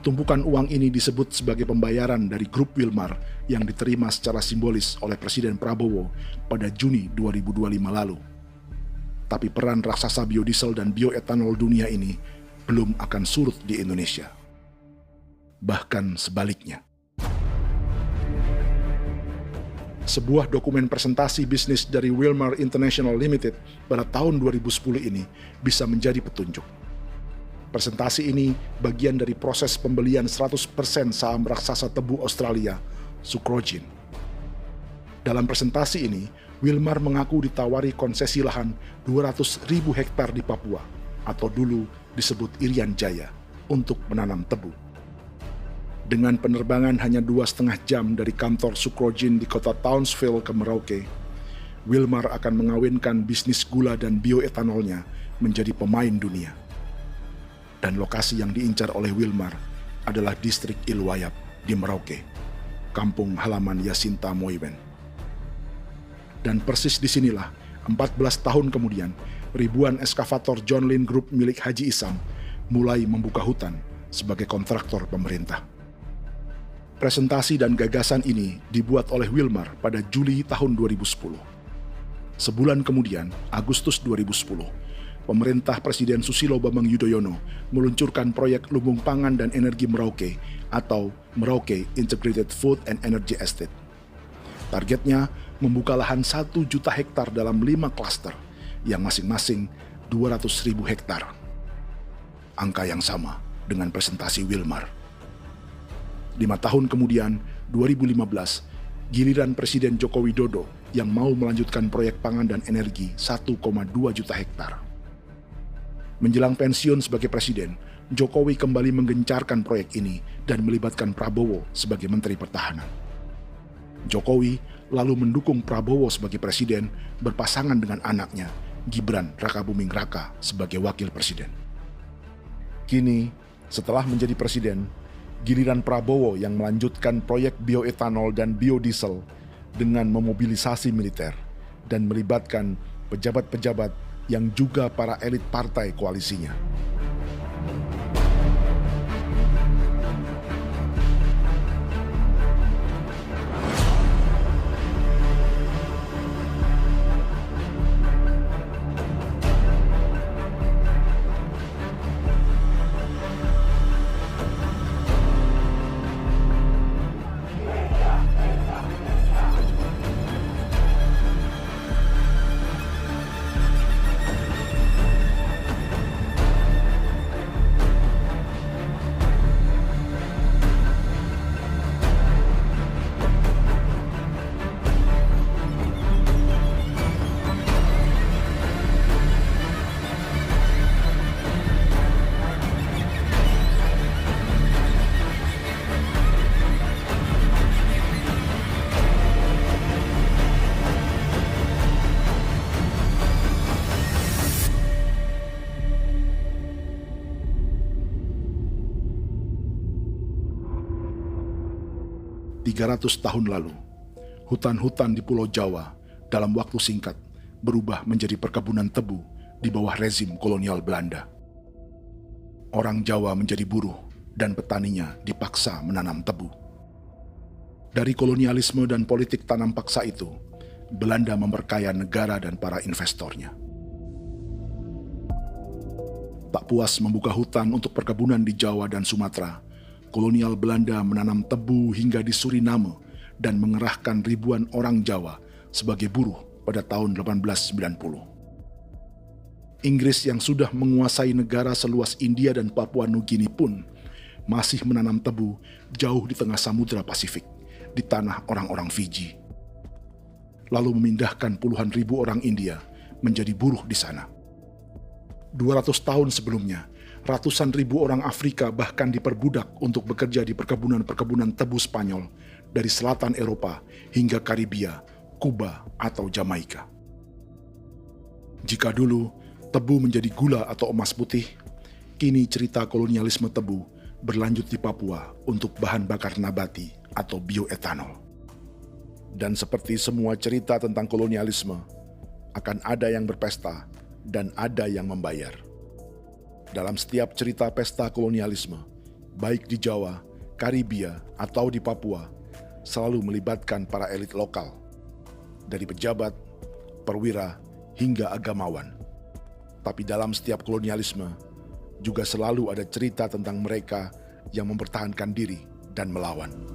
Tumpukan uang ini disebut sebagai pembayaran dari grup Wilmar yang diterima secara simbolis oleh Presiden Prabowo pada Juni 2025 lalu. Tapi peran raksasa biodiesel dan bioetanol dunia ini belum akan surut di Indonesia. Bahkan sebaliknya. Sebuah dokumen presentasi bisnis dari Wilmar International Limited pada tahun 2010 ini bisa menjadi petunjuk. Presentasi ini bagian dari proses pembelian 100% saham raksasa tebu Australia, Sucrogen. Dalam presentasi ini, Wilmar mengaku ditawari konsesi lahan 200.000 hektar di Papua, atau dulu disebut Irian Jaya, untuk menanam tebu. Dengan penerbangan hanya 2,5 jam dari kantor Sucrogen di kota Townsville ke Merauke, Wilmar akan mengawinkan bisnis gula dan bioetanolnya menjadi pemain dunia. Dan lokasi yang diincar oleh Wilmar adalah distrik Ilwayap di Merauke, kampung halaman Yasinta Moiwen. Dan persis disinilah, 14 tahun kemudian, ribuan eskavator John Lynn Group milik Haji Isam mulai membuka hutan sebagai kontraktor pemerintah. Presentasi dan gagasan ini dibuat oleh Wilmar pada Juli tahun 2010. Sebulan kemudian, Agustus 2010, pemerintah Presiden Susilo Bambang Yudhoyono meluncurkan proyek Lumbung Pangan dan Energi Merauke atau Merauke Integrated Food and Energy Estate. Targetnya membuka lahan 1 juta hektar dalam 5 klaster yang masing-masing 200.000 hektar. Angka yang sama dengan presentasi Wilmar. 5 tahun kemudian, 2015, giliran Presiden Joko Widodo yang mau melanjutkan proyek pangan dan energi 1,2 juta hektar. Menjelang pensiun sebagai presiden, Jokowi kembali menggencarkan proyek ini dan melibatkan Prabowo sebagai Menteri Pertahanan. Jokowi lalu mendukung Prabowo sebagai presiden berpasangan dengan anaknya, Gibran Rakabuming Raka sebagai wakil presiden. Kini, setelah menjadi presiden, giliran Prabowo yang melanjutkan proyek bioetanol dan biodiesel dengan memobilisasi militer dan melibatkan pejabat-pejabat yang juga para elit partai koalisinya. ...300 tahun lalu, hutan-hutan di Pulau Jawa dalam waktu singkat berubah menjadi perkebunan tebu di bawah rezim kolonial Belanda. Orang Jawa menjadi buruh dan petaninya dipaksa menanam tebu. Dari kolonialisme dan politik tanam paksa itu, Belanda memperkaya negara dan para investornya. Tak puas membuka hutan untuk perkebunan di Jawa dan Sumatera, kolonial Belanda menanam tebu hingga di Suriname dan mengerahkan ribuan orang Jawa sebagai buruh pada tahun 1890. Inggris yang sudah menguasai negara seluas India dan Papua Nugini pun masih menanam tebu jauh di tengah Samudra Pasifik, di tanah orang-orang Fiji. Lalu memindahkan puluhan ribu orang India menjadi buruh di sana. 200 tahun sebelumnya, ratusan ribu orang Afrika bahkan diperbudak untuk bekerja di perkebunan-perkebunan tebu Spanyol dari selatan Eropa hingga Karibia, Kuba, atau Jamaika. Jika dulu tebu menjadi gula atau emas putih, kini cerita kolonialisme tebu berlanjut di Papua untuk bahan bakar nabati atau bioetanol. Dan seperti semua cerita tentang kolonialisme, akan ada yang berpesta dan ada yang membayar. Dalam setiap cerita pesta kolonialisme, baik di Jawa, Karibia, atau di Papua, selalu melibatkan para elit lokal, dari pejabat, perwira, hingga agamawan. Tapi dalam setiap kolonialisme, juga selalu ada cerita tentang mereka yang mempertahankan diri dan melawan.